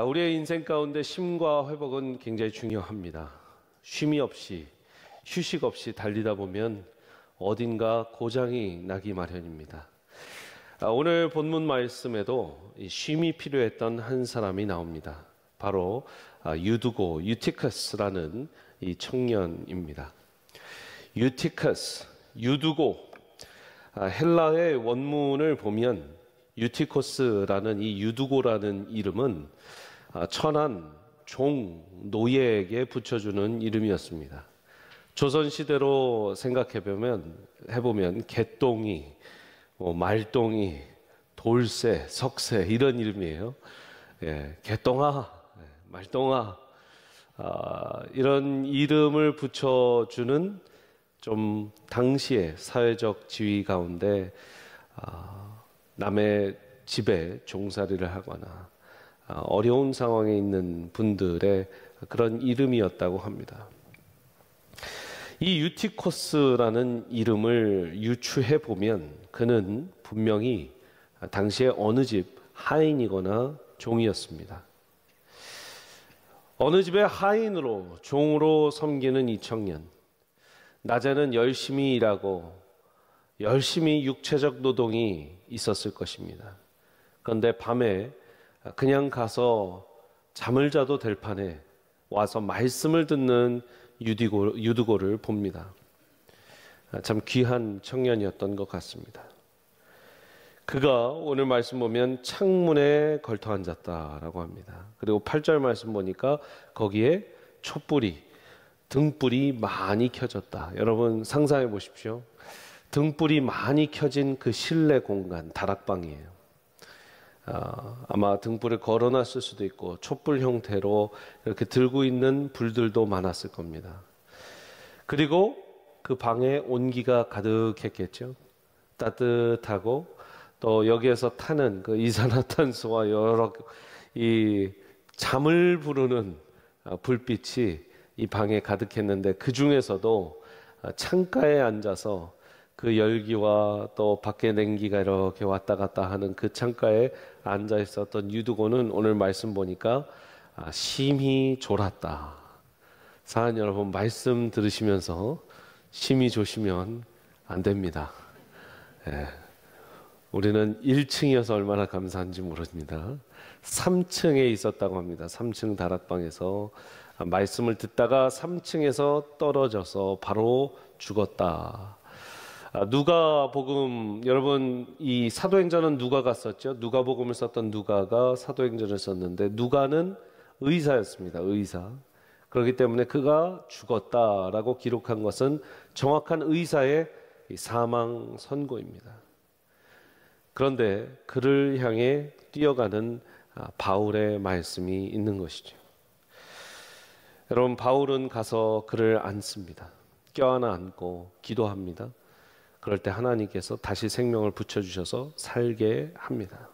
우리의 인생 가운데 쉼과 회복은 굉장히 중요합니다. 쉼이 없이, 휴식 없이 달리다 보면 어딘가 고장이 나기 마련입니다. 오늘 본문 말씀에도 쉼이 필요했던 한 사람이 나옵니다. 바로 유두고, 유티커스라는 이 청년입니다. 유티커스, 유두고, 헬라의 원문을 보면 유티코스라는 이 유두고라는 이름은 천한 종 노예에게 붙여주는 이름이었습니다. 조선시대로 해보면 개똥이, 말똥이, 돌쇠, 석쇠 이런 이름이에요. 개똥아, 말똥아, 이런 이름을 붙여주는 좀 당시의 사회적 지위 가운데 남의 집에 종살이를 하거나 어려운 상황에 있는 분들의 그런 이름이었다고 합니다. 이 유티코스라는 이름을 유추해 보면 그는 분명히 당시에 어느 집 하인이거나 종이었습니다. 어느 집의 하인으로 종으로 섬기는 이 청년, 낮에는 열심히 일하고 열심히 육체적 노동이 있었을 것입니다. 그런데 밤에 그냥 가서 잠을 자도 될 판에 와서 말씀을 듣는 유두고를 봅니다. 참 귀한 청년이었던 것 같습니다. 그가 오늘 말씀 보면 창문에 걸터 앉았다라고 합니다. 그리고 8절 말씀 보니까 거기에 촛불이, 등불이 많이 켜졌다. 여러분 상상해 보십시오. 등불이 많이 켜진 그 실내 공간, 다락방이에요. 아마 등불을 걸어놨을 수도 있고 촛불 형태로 이렇게 들고 있는 불들도 많았을 겁니다. 그리고 그 방에 온기가 가득했겠죠. 따뜻하고 또 여기에서 타는 그 이산화탄소와 여러 이 잠을 부르는 불빛이 이 방에 가득했는데 그 중에서도 창가에 앉아서 그 열기와 또 밖에 냉기가 이렇게 왔다 갔다 하는 그 창가에 앉아 있었던 유두고는 오늘 말씀 보니까 심히 졸았다. 사랑하는 여러분, 말씀 들으시면서 심히 조시면 안 됩니다. 우리는 1층이어서 얼마나 감사한지 모릅니다. 3층에 있었다고 합니다. 3층 다락방에서 말씀을 듣다가 3층에서 떨어져서 바로 죽었다. 누가복음, 여러분 이 사도행전은 누가가 썼죠. 누가복음을 썼던 누가가 사도행전을 썼는데 누가는 의사였습니다. 의사. 그렇기 때문에 그가 죽었다라고 기록한 것은 정확한 의사의 사망 선고입니다. 그런데 그를 향해 뛰어가는 바울의 말씀이 있는 것이죠. 여러분, 바울은 가서 그를 안습니다. 껴안아 안고 기도합니다. 그럴 때 하나님께서 다시 생명을 붙여주셔서 살게 합니다.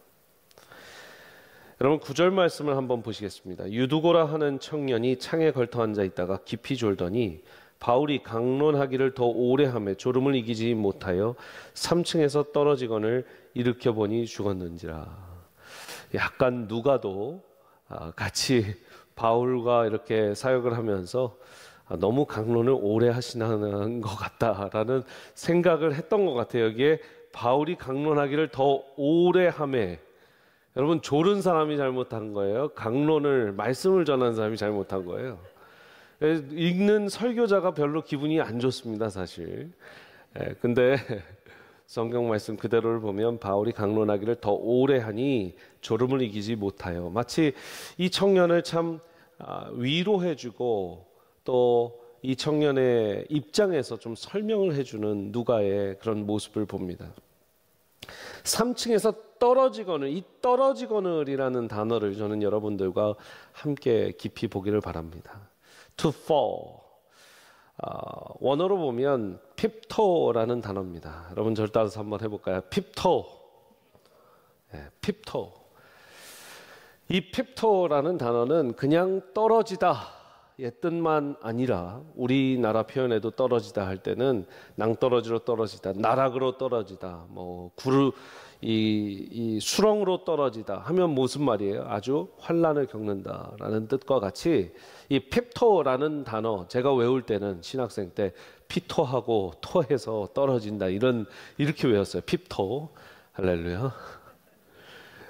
여러분 9절 말씀을 한번 보시겠습니다. 유두고라 하는 청년이 창에 걸터 앉아 있다가 깊이 졸더니 바울이 강론하기를 더 오래 하며 졸음을 이기지 못하여 3층에서 떨어지거늘 일으켜보니 죽었는지라. 약간 누가도 같이 바울과 이렇게 사역을 하면서 너무 강론을 오래 하시는 것 같다라는 생각을 했던 것 같아요. 여기에 바울이 강론하기를 더 오래 하며, 여러분 졸은 사람이 잘못한 거예요? 강론을 말씀을 전한 사람이 잘못한 거예요? 읽는 설교자가 별로 기분이 안 좋습니다, 사실. 근데 성경 말씀 그대로를 보면 바울이 강론하기를 더 오래 하니 졸음을 이기지 못하여, 마치 이 청년을 참 위로해주고 또 이 청년의 입장에서 좀 설명을 해주는 누가의 그런 모습을 봅니다. 3층에서 떨어지거늘, 이 떨어지거늘이라는 단어를 저는 여러분들과 함께 깊이 보기를 바랍니다. To fall, 원어로 보면 핍토라는 단어입니다. 여러분 저를 따라서 한번 해볼까요? 핍토. 핍토. 이 핍토라는 단어는 그냥 떨어지다 뜻만 아니라 우리나라 표현에도 떨어지다 할 때는 낭떠러지로 떨어지다, 나락으로 떨어지다, 뭐 이 수렁으로 떨어지다 하면 무슨 말이에요? 아주 환난을 겪는다라는 뜻과 같이 이 핍토라는 단어 제가 외울 때는 신학생 때 피토하고 토해서 떨어진다 이렇게 외웠어요. 핍토. 할렐루야.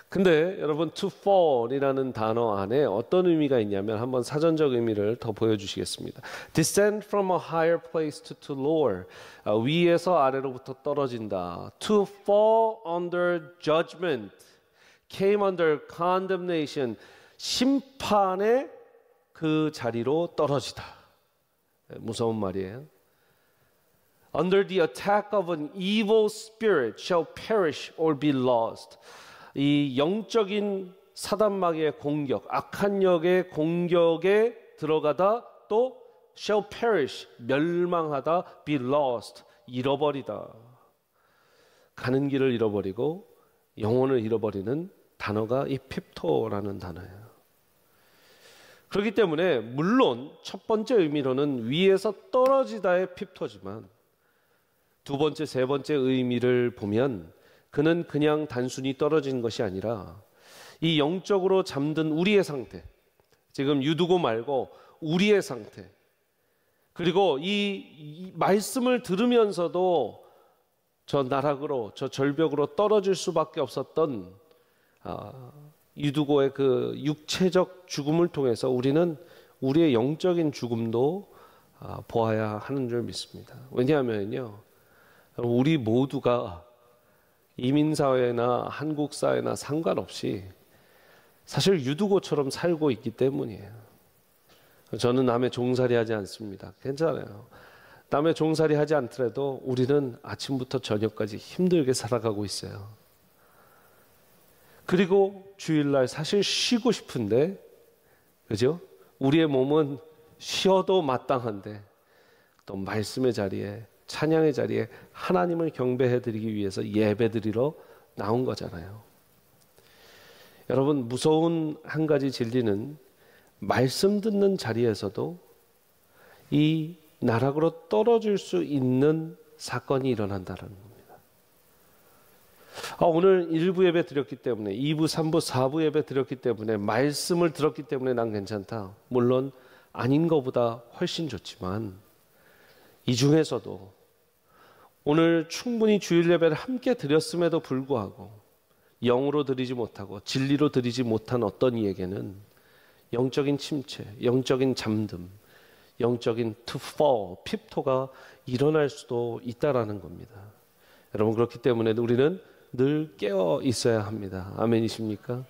근데 여러분 to fall이라는 단어 안에 어떤 의미가 있냐면 한번 사전적 의미를 더 보여주시겠습니다. Descend from a higher place to lower. 위에서 아래로부터 떨어진다. To fall under judgment. Came under condemnation. 심판의 그 자리로 떨어지다. 무서운 말이에요. Under the attack of an evil spirit shall perish or be lost. 이 영적인 사단마귀의 공격, 악한 영의 공격에 들어가다 또 shall perish, 멸망하다, be lost, 잃어버리다. 가는 길을 잃어버리고 영혼을 잃어버리는 단어가 이 핍토라는 단어예요. 그렇기 때문에 물론 첫 번째 의미로는 위에서 떨어지다의 핍토지만 두 번째, 세 번째 의미를 보면 그는 그냥 단순히 떨어진 것이 아니라 이 영적으로 잠든 우리의 상태, 지금 유두고 말고 우리의 상태, 그리고 이 말씀을 들으면서도 저 나락으로, 저 절벽으로 떨어질 수밖에 없었던 유두고의 그 육체적 죽음을 통해서 우리는 우리의 영적인 죽음도 보아야 하는 줄 믿습니다. 왜냐하면요, 우리 모두가 이민사회나 한국사회나 상관없이 사실 유두고처럼 살고 있기 때문이에요. 저는 남의 종살이 하지 않습니다. 괜찮아요. 남의 종살이 하지 않더라도 우리는 아침부터 저녁까지 힘들게 살아가고 있어요. 그리고 주일날 사실 쉬고 싶은데, 그죠? 우리의 몸은 쉬어도 마땅한데 또 말씀의 자리에, 찬양의 자리에 하나님을 경배해드리기 위해서 예배드리러 나온 거잖아요. 여러분, 무서운 한 가지 진리는 말씀 듣는 자리에서도 이 나락으로 떨어질 수 있는 사건이 일어난다는 겁니다. 오늘 1부 예배 드렸기 때문에 2부, 3부, 4부 예배 드렸기 때문에 말씀을 들었기 때문에 난 괜찮다. 물론 아닌 것보다 훨씬 좋지만 이 중에서도 오늘 충분히 주일 예배를 함께 드렸음에도 불구하고 영으로 드리지 못하고 진리로 드리지 못한 어떤 이에게는 영적인 침체, 영적인 잠듦, 영적인 to fall, 핍토가 일어날 수도 있다라는 겁니다. 여러분, 그렇기 때문에 우리는 늘 깨어 있어야 합니다. 아멘이십니까?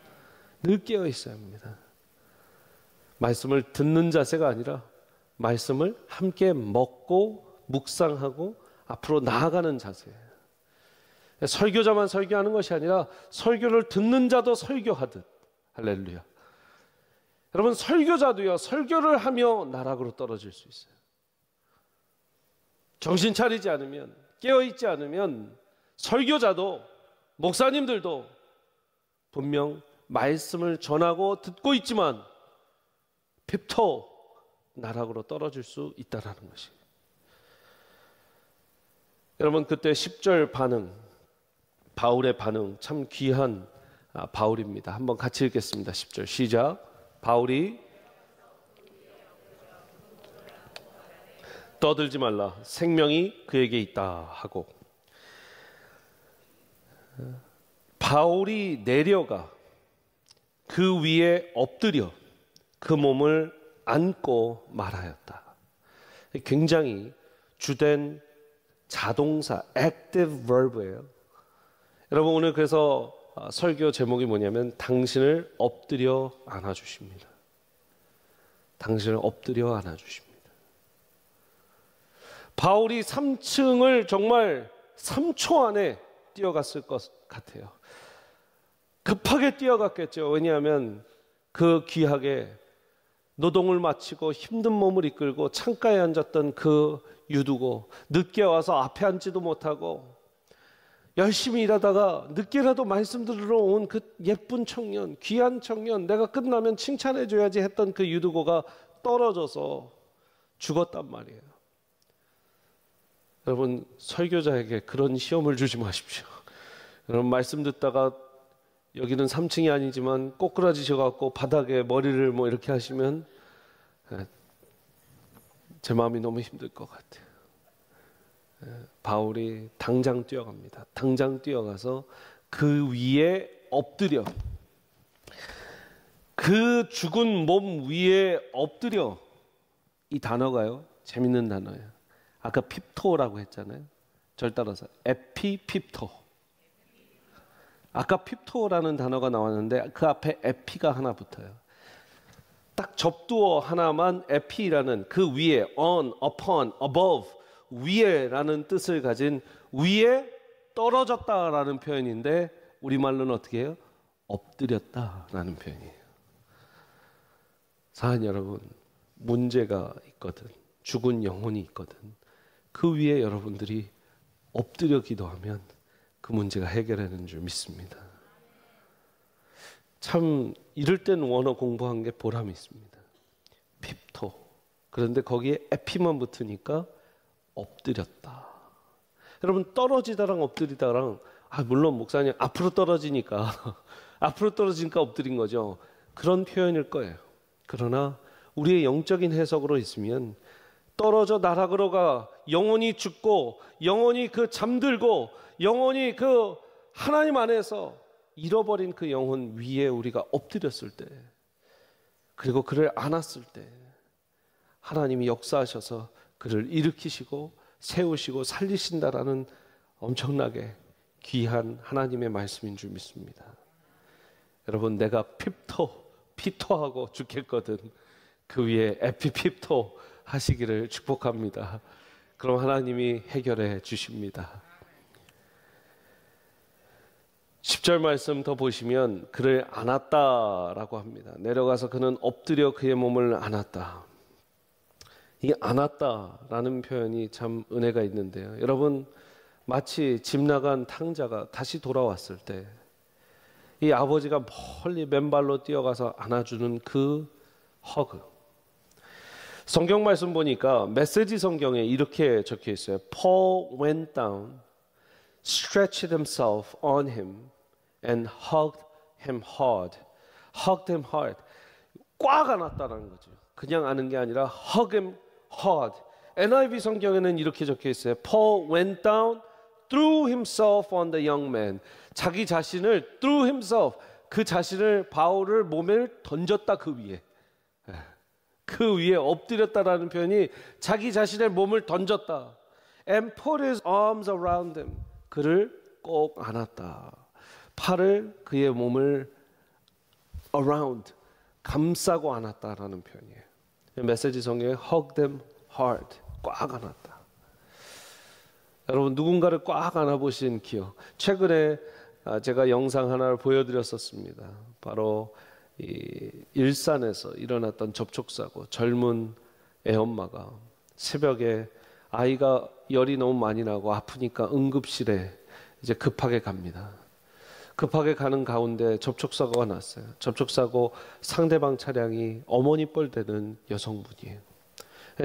늘 깨어 있어야 합니다. 말씀을 듣는 자세가 아니라 말씀을 함께 먹고 묵상하고 앞으로 나아가는 자세예요. 설교자만 설교하는 것이 아니라 설교를 듣는 자도 설교하듯. 할렐루야. 여러분, 설교자도요, 설교를 하며 나락으로 떨어질 수 있어요. 정신 차리지 않으면, 깨어있지 않으면 설교자도, 목사님들도 분명 말씀을 전하고 듣고 있지만 핍토, 나락으로 떨어질 수 있다는 것이에요. 여러분, 그때 10절 반응, 바울의 반응 참 귀한 바울입니다. 한번 같이 읽겠습니다. 10절 시작. 바울이 떠들지 말라, 생명이 그에게 있다 하고, 바울이 내려가 그 위에 엎드려 그 몸을 안고 말하였다. 굉장히 주된 자동사, active verb예요. 여러분, 오늘 그래서 설교 제목이 뭐냐면 당신을 엎드려 안아주십니다. 당신을 엎드려 안아주십니다. 바울이 3층을 정말 3초 안에 뛰어갔을 것 같아요. 급하게 뛰어갔겠죠. 왜냐하면 그 귀하게 노동을 마치고 힘든 몸을 이끌고 창가에 앉았던 그 유두고, 늦게 와서 앞에 앉지도 못하고 열심히 일하다가 늦게라도 말씀 들으러 온 그 예쁜 청년, 귀한 청년, 내가 끝나면 칭찬해 줘야지 했던 그 유두고가 떨어져서 죽었단 말이에요. 여러분, 설교자에게 그런 시험을 주지 마십시오. 여러분, 말씀 듣다가 여기는 3층이 아니지만 꼬꾸라지셔갖고 바닥에 머리를 뭐 이렇게 하시면 제 마음이 너무 힘들 것 같아요. 바울이 당장 뛰어갑니다. 당장 뛰어가서 그 위에 엎드려, 그 죽은 몸 위에 엎드려. 이 단어가요, 재밌는 단어예요. 아까 핍토라고 했잖아요. 절 따라서 에피핍토. 아까 핍토라는 단어가 나왔는데 그 앞에 에피가 하나 붙어요. 딱 접두어 하나만 에피라는, 그 위에, on, upon, above, 위에라는 뜻을 가진, 위에 떨어졌다라는 표현인데 우리말로는 어떻게 해요? 엎드렸다라는 표현이에요. 사랑하는 여러분, 문제가 있거든, 죽은 영혼이 있거든, 그 위에 여러분들이 엎드려 기도하면 그 문제가 해결되는 줄 믿습니다. 참 이럴 땐 원어 공부한 게 보람이 있습니다. 핍토. 그런데 거기에 에피만 붙으니까 엎드렸다. 여러분, 떨어지다랑 엎드리다랑, 물론 목사님 앞으로 떨어지니까 앞으로 떨어지니까 엎드린 거죠. 그런 표현일 거예요. 그러나 우리의 영적인 해석으로 있으면 떨어져 나락으로 가, 영혼이 죽고 영혼이 그 잠들고 영혼이 그 하나님 안에서 잃어버린 그 영혼 위에 우리가 엎드렸을 때, 그리고 그를 안았을 때 하나님이 역사하셔서 그를 일으키시고 세우시고 살리신다라는 엄청나게 귀한 하나님의 말씀인 줄 믿습니다. 여러분, 내가 피토하고 죽겠거든, 그 위에 에피핍토 하시기를 축복합니다. 그럼 하나님이 해결해 주십니다. 10절 말씀 더 보시면 그를 안았다라고 합니다. 내려가서 그는 엎드려 그의 몸을 안았다. 이 안았다라는 표현이 참 은혜가 있는데요. 여러분, 마치 집 나간 탕자가 다시 돌아왔을 때 이 아버지가 멀리 맨발로 뛰어가서 안아주는 그 허그. 성경 말씀 보니까 메시지 성경에 이렇게 적혀 있어요. Paul went down, stretched himself on him and hugged him hard. Hugged him hard. 꽉 안았다는 거죠. 그냥 아는 게 아니라 hug him hard. NIV 성경에는 이렇게 적혀 있어요. Paul went down, threw himself on the young man. 자기 자신을 threw himself, 그 자신을, 바울을 몸에 던졌다. 그 위에, 그 위에 엎드렸다라는 표현이 자기 자신의 몸을 던졌다. And put his arms around him. 그를 꼭 안았다. 팔을, 그의 몸을 around, 감싸고 안았다라는 표현이에요. 메시지 성경에 hug them hard, 꽉 안았다. 여러분, 누군가를 꽉 안아보신 기억. 최근에 제가 영상 하나를 보여드렸었습니다. 바로 이 일산에서 일어났던 접촉사고, 젊은 애엄마가 새벽에 아이가 열이 너무 많이 나고 아프니까 응급실에 이제 급하게 갑니다. 급하게 가는 가운데 접촉사고가 났어요. 접촉사고, 상대방 차량이 어머니 뻘 되는 여성분이에요.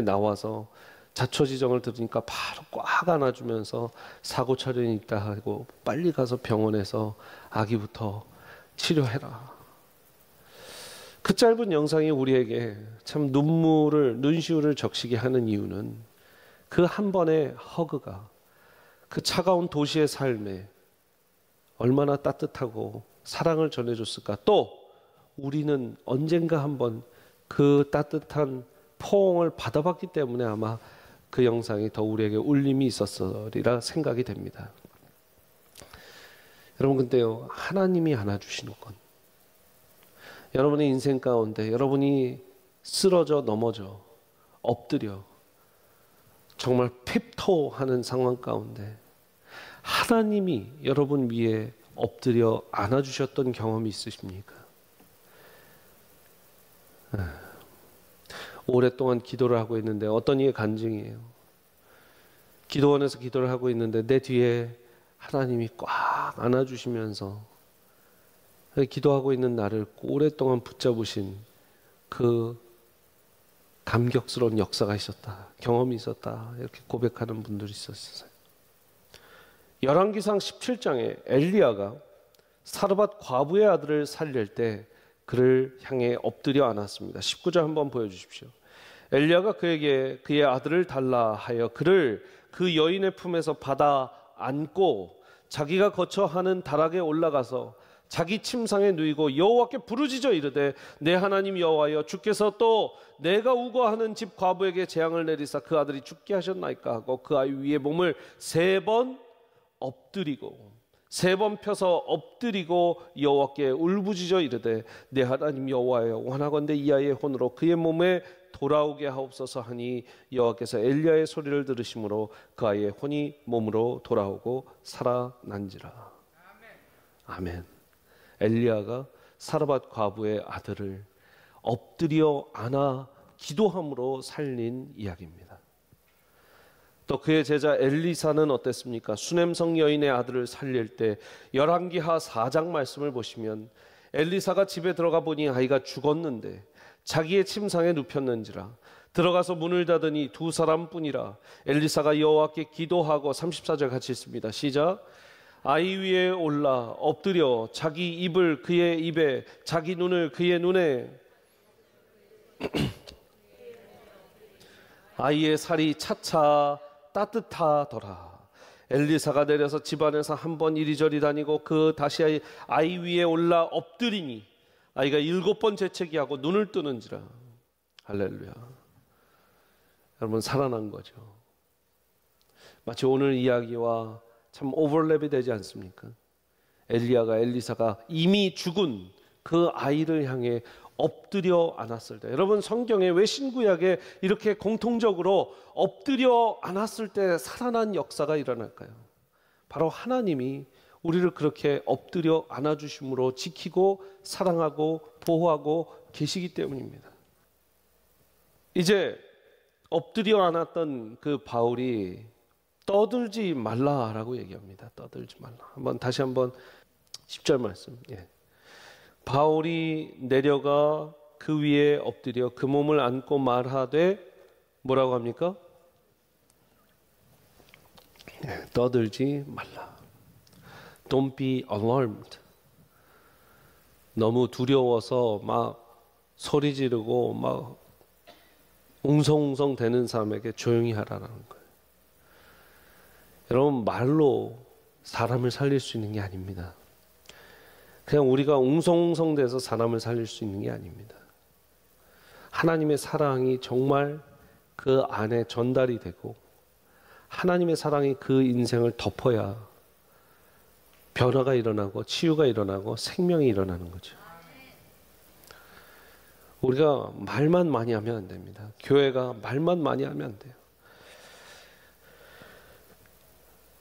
나와서 자초지정을 들으니까 바로 꽉 안아주면서 사고 처리는 있다 하고, 빨리 가서 병원에서 아기부터 치료해라. 그 짧은 영상이 우리에게 참 눈시울을 적시게 하는 이유는 그 한 번의 허그가 그 차가운 도시의 삶에 얼마나 따뜻하고 사랑을 전해줬을까. 또 우리는 언젠가 한번 그 따뜻한 포옹을 받아봤기 때문에 아마 그 영상이 더 우리에게 울림이 있었으리라 생각이 됩니다. 여러분, 근데요, 하나님이 안아주시는 건, 여러분의 인생 가운데 여러분이 쓰러져 넘어져 엎드려 정말 핍토하는 상황 가운데 하나님이 여러분 위에 엎드려 안아주셨던 경험이 있으십니까? 오랫동안 기도를 하고 있는데, 어떤 이의 간증이에요. 기도원에서 기도를 하고 있는데 내 뒤에 하나님이 꽉 안아주시면서 기도하고 있는 나를 오랫동안 붙잡으신 그 감격스러운 역사가 있었다, 경험이 있었다, 이렇게 고백하는 분들이 있었어요. 열왕기상 17장에 엘리야가 사르밧 과부의 아들을 살릴 때 그를 향해 엎드려 안았습니다. 19절 한번 보여주십시오. 엘리야가 그에게 그의 아들을 달라 하여 그를 그 여인의 품에서 받아 안고 자기가 거처 하는 다락에 올라가서 자기 침상에 누이고 여호와께 부르짖어 이르되 내 하나님 여호와여, 주께서 또 내가 우거하는 집 과부에게 재앙을 내리사 그 아들이 죽게 하셨나이까 하고 그 아이 위에 몸을 3번 엎드리고 3번 펴서 엎드리고 여호와께 울부짖어 이르되 내 하나님 여호와여, 원하건대 이 아이의 혼으로 그의 몸에 돌아오게 하옵소서 하니 여호와께서 엘리야의 소리를 들으심으로 그 아이의 혼이 몸으로 돌아오고 살아난지라. 아멘. 엘리야가 사르밧 과부의 아들을 엎드려 안아 기도함으로 살린 이야기입니다. 또 그의 제자 엘리사는 어땠습니까? 수넴성 여인의 아들을 살릴 때 열왕기하 4장 말씀을 보시면 엘리사가 집에 들어가 보니 아이가 죽었는데 자기의 침상에 눕혔는지라 들어가서 문을 닫으니 2사람뿐이라. 엘리사가 여호와께 기도하고 34절 같이 읽습니다. 시작. 아이 위에 올라 엎드려 자기 입을 그의 입에 자기 눈을 그의 눈에 아이의 살이 차차 따뜻하더라. 엘리사가 내려서 집안에서 한번 이리저리 다니고 그 다시 아이 위에 올라 엎드리니 아이가 7번 재채기하고 눈을 뜨는지라. 할렐루야. 여러분, 살아난 거죠. 마치 오늘 이야기와 참 오버랩이 되지 않습니까? 엘리사가 이미 죽은 그 아이를 향해 엎드려 안았을 때, 여러분, 성경에 왜 신구약에 이렇게 공통적으로 엎드려 안았을 때 살아난 역사가 일어날까요? 바로 하나님이 우리를 그렇게 엎드려 안아주심으로 지키고 사랑하고 보호하고 계시기 때문입니다. 이제 엎드려 안았던 그 바울이 떠들지 말라라고 얘기합니다. 떠들지 말라. 다시 한번 10절 말씀. 바울이 내려가 그 위에 엎드려 그 몸을 안고 말하되 뭐라고 합니까? 떠들지 말라. Don't be alarmed. 너무 두려워서 막 소리 지르고 막 웅성웅성 대는 사람에게 조용히 하라는 거예요. 여러분, 말로 사람을 살릴 수 있는 게 아닙니다. 그냥 우리가 웅성웅성 돼서 사람을 살릴 수 있는 게 아닙니다. 하나님의 사랑이 정말 그 안에 전달이 되고 하나님의 사랑이 그 인생을 덮어야 변화가 일어나고 치유가 일어나고 생명이 일어나는 거죠. 우리가 말만 많이 하면 안 됩니다. 교회가 말만 많이 하면 안 돼요.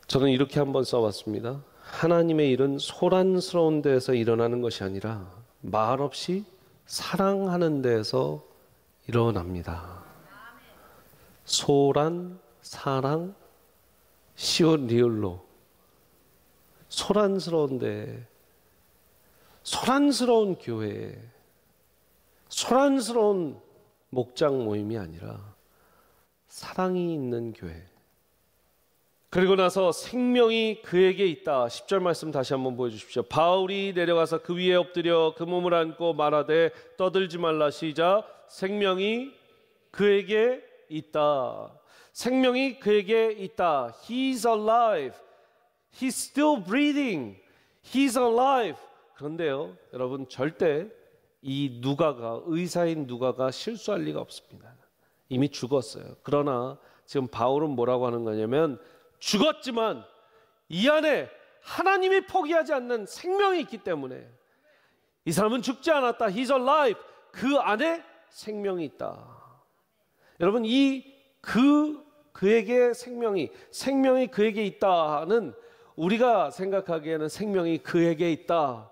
저는 이렇게 한번 써봤습니다. 하나님의 일은 소란스러운 데에서 일어나는 것이 아니라 말없이 사랑하는 데에서 일어납니다. 소란, 사랑, 시옷 리을로. 소란스러운데, 소란스러운 교회, 소란스러운 목장 모임이 아니라 사랑이 있는 교회. 그리고 나서 생명이 그에게 있다. 10절 말씀 다시 한번 보여주십시오. 바울이 내려가서 그 위에 엎드려 그 몸을 안고 말하되 떠들지 말라. 시작. 생명이 그에게 있다. 생명이 그에게 있다. He's alive. He's still breathing. He's alive. 그런데요, 여러분, 절대 이 누가가, 의사인 누가가 실수할 리가 없습니다. 이미 죽었어요. 그러나 지금 바울은 뭐라고 하는 거냐면 죽었지만 이 안에 하나님이 포기하지 않는 생명이 있기 때문에 이 사람은 죽지 않았다. He's alive. 그 안에 생명이 있다. 여러분, 그에게 생명이 그에게 있다는, 우리가 생각하기에는 생명이 그에게 있다.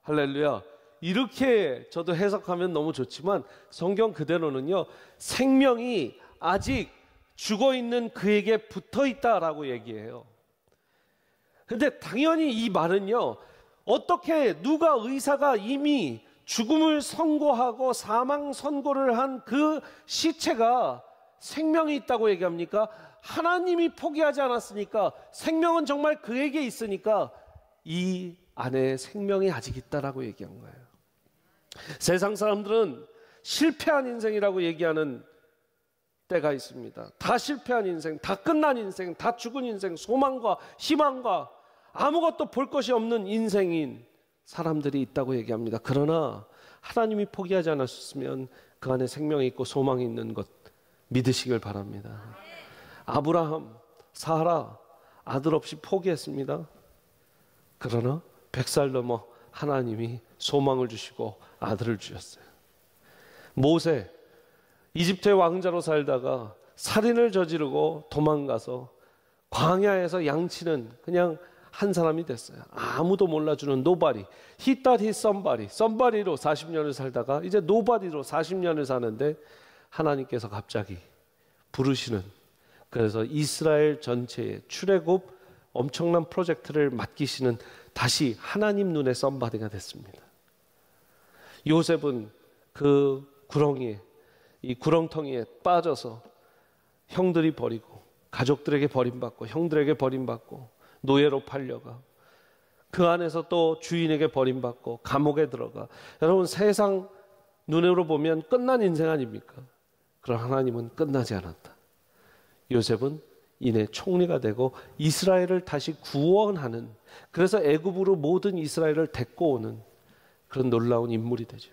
할렐루야. 이렇게 저도 해석하면 너무 좋지만 성경 그대로는요, 생명이 아직 죽어있는 그에게 붙어있다라고 얘기해요. 근데 당연히 이 말은요, 어떻게 누가 의사가 이미 죽음을 선고하고 사망 선고를 한 그 시체가 생명이 있다고 얘기합니까? 하나님이 포기하지 않았으니까, 생명은 정말 그에게 있으니까 이 안에 생명이 아직 있다라고 얘기한 거예요. 세상 사람들은 실패한 인생이라고 얘기하는 때가 있습니다. 다 실패한 인생, 다 끝난 인생, 다 죽은 인생, 소망과 희망과 아무것도 볼 것이 없는 인생인 사람들이 있다고 얘기합니다. 그러나 하나님이 포기하지 않았으면 그 안에 생명이 있고 소망이 있는 것 믿으시길 바랍니다. 아브라함, 사라 아들 없이 포기했습니다. 그러나 100살 넘어 하나님이 소망을 주시고 아들을 주셨어요. 모세, 이집트의 왕자로 살다가 살인을 저지르고 도망가서 광야에서 양치는 그냥 한 사람이 됐어요. 아무도 몰라주는 노바리. He thought he's somebody. somebody로 40년을 살다가 이제 노바디로 40년을 사는데 하나님께서 갑자기 부르시는, 그래서 이스라엘 전체의 출애굽 엄청난 프로젝트를 맡기시는 다시 하나님 눈에 somebody가 됐습니다. 요셉은 그 구렁이에, 이 구렁텅이에 빠져서 형들이 버리고 가족들에게 버림받고 형들에게 버림받고 노예로 팔려가 그 안에서 또 주인에게 버림받고 감옥에 들어가. 여러분, 세상 눈으로 보면 끝난 인생 아닙니까? 그러나 하나님은 끝나지 않았다. 요셉은 이내 총리가 되고 이스라엘을 다시 구원하는, 그래서 애굽으로 모든 이스라엘을 데리고 오는 그런 놀라운 인물이 되죠.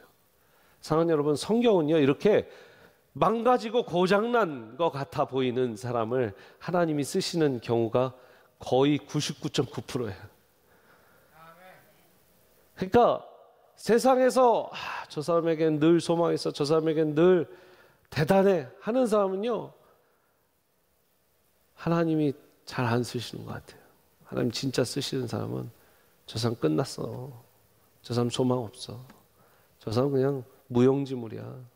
사랑하는 여러분, 성경은요 이렇게 망가지고 고장난 것 같아 보이는 사람을 하나님이 쓰시는 경우가 거의 99.9%예요. 그러니까 세상에서 저 사람에겐 늘 소망이 있어, 저 사람에겐 늘 대단해 하는 사람은요 하나님이 잘 안 쓰시는 것 같아요. 하나님 진짜 쓰시는 사람은 저 사람 끝났어, 저 사람 소망 없어, 저 사람 그냥 무용지물이야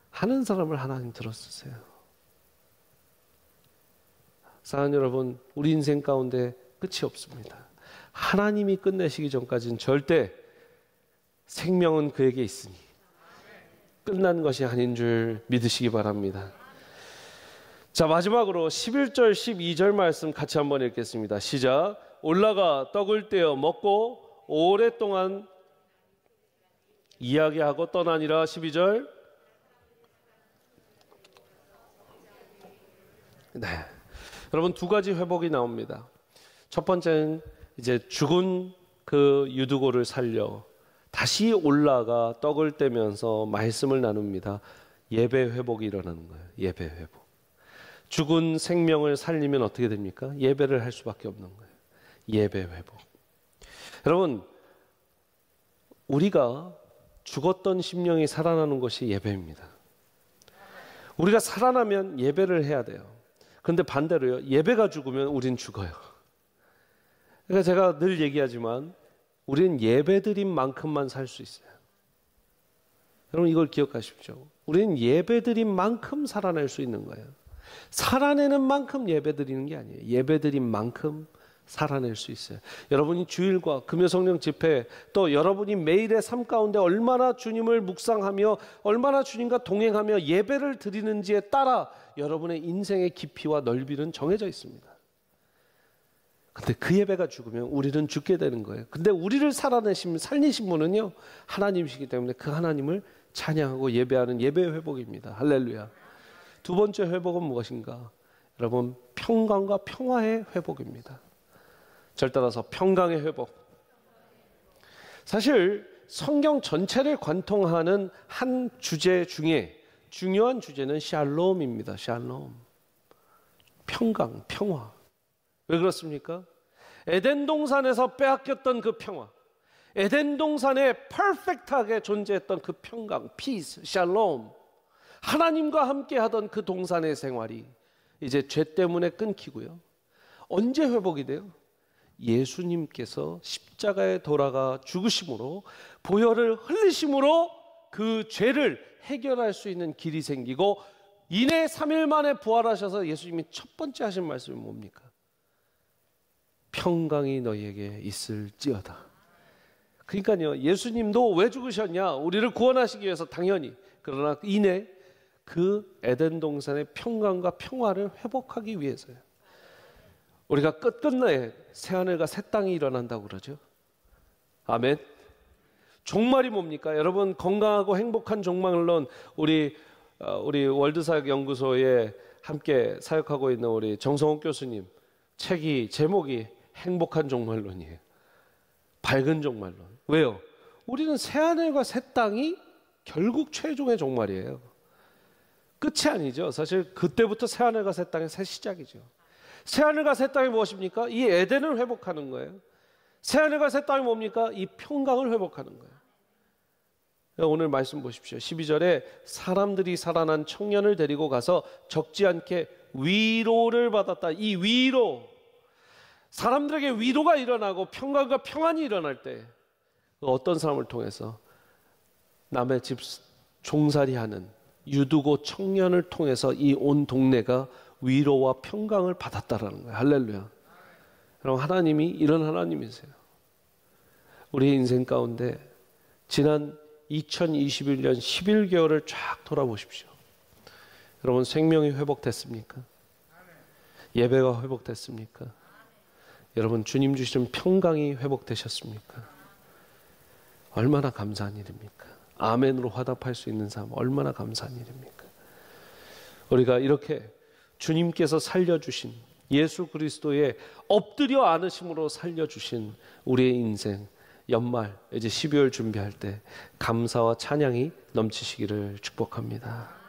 하는 사람을 하나님 들어쓰세요. 사랑하는 여러분, 우리 인생 가운데 끝이 없습니다. 하나님이 끝내시기 전까지는 절대 생명은 그에게 있으니 끝난 것이 아닌 줄 믿으시기 바랍니다. 자, 마지막으로 11절 12절 말씀 같이 한번 읽겠습니다. 시작. 올라가 떡을 떼어 먹고 오랫동안 이야기하고 떠나니라. 12절. 네, 여러분, 두 가지 회복이 나옵니다. 첫 번째는 이제 죽은 그 유두고를 살려 다시 올라가 떡을 떼면서 말씀을 나눕니다. 예배 회복이 일어나는 거예요. 예배 회복. 죽은 생명을 살리면 어떻게 됩니까? 예배를 할 수밖에 없는 거예요. 예배 회복. 여러분, 우리가 죽었던 심령이 살아나는 것이 예배입니다. 우리가 살아나면 예배를 해야 돼요. 그런데 반대로요, 예배가 죽으면 우린 죽어요. 그러니까 제가 늘 얘기하지만 우리는 예배드린 만큼만 살 수 있어요. 여러분, 이걸 기억하십시오. 우리는 예배드린 만큼 살아낼 수 있는 거예요. 살아내는 만큼 예배드리는 게 아니에요. 예배드린 만큼 살아낼 수 있어요. 여러분이 주일과 금요성령 집회, 또 여러분이 매일의 삶 가운데 얼마나 주님을 묵상하며 얼마나 주님과 동행하며 예배를 드리는지에 따라 여러분의 인생의 깊이와 넓이는 정해져 있습니다. 근데 그 예배가 죽으면 우리는 죽게 되는 거예요. 근데 우리를 살리신 분은요 하나님이시기 때문에 그 하나님을 찬양하고 예배하는 예배 회복입니다. 할렐루야. 두 번째 회복은 무엇인가? 여러분, 평강과 평화의 회복입니다. 절 따라서 평강의 회복. 사실 성경 전체를 관통하는 한 주제 중에 중요한 주제는 샬롬입니다. 샬롬. 평강, 평화. 왜 그렇습니까? 에덴 동산에서 빼앗겼던 그 평화, 에덴 동산에 퍼펙트하게 존재했던 그 평강, 피스, 샬롬, 하나님과 함께 하던 그 동산의 생활이 이제 죄 때문에 끊기고요. 언제 회복이 돼요? 예수님께서 십자가에 돌아가 죽으심으로, 보혈을 흘리심으로 그 죄를 해결할 수 있는 길이 생기고, 이내 3일 만에 부활하셔서 예수님이 첫 번째 하신 말씀이 뭡니까? 평강이 너희에게 있을지어다. 그러니까요, 예수님도 왜 죽으셨냐? 우리를 구원하시기 위해서 당연히. 그러나 이내 그 에덴 동산의 평강과 평화를 회복하기 위해서요. 우리가 끝끝내 새하늘과 새 땅이 일어난다고 그러죠. 아멘. 종말이 뭡니까? 여러분, 건강하고 행복한 종말론, 우리 월드사역연구소에 함께 사역하고 있는 우리 정성욱 교수님 제목이 행복한 종말론이에요. 밝은 종말론. 왜요? 우리는 새하늘과 새 땅이 결국 최종의 종말이에요. 끝이 아니죠. 사실 그때부터 새하늘과 새 땅의 새 시작이죠. 새하늘과 새 땅이 무엇입니까? 이 에덴을 회복하는 거예요. 새하늘과 새 땅이 뭡니까? 이 평강을 회복하는 거예요. 오늘 말씀 보십시오. 12절에 사람들이 살아난 청년을 데리고 가서 적지 않게 위로를 받았다. 이 위로, 사람들에게 위로가 일어나고 평강과 평안이 일어날 때 어떤 사람을 통해서? 남의 집 종살이하는 유두고 청년을 통해서 이 온 동네가 위로와 평강을 받았다라는 거예요. 할렐루야. 여러분, 하나님이 이런 하나님이세요. 우리의 인생 가운데 지난 2021년 11개월을 쫙 돌아보십시오. 여러분, 생명이 회복됐습니까? 예배가 회복됐습니까? 여러분, 주님 주시는 평강이 회복되셨습니까? 얼마나 감사한 일입니까? 아멘으로 화답할 수 있는 삶, 얼마나 감사한 일입니까? 우리가 이렇게 주님께서 살려주신 예수 그리스도의 엎드려 안으심으로 살려주신 우리의 인생, 연말 이제 12월 준비할 때 감사와 찬양이 넘치시기를 축복합니다.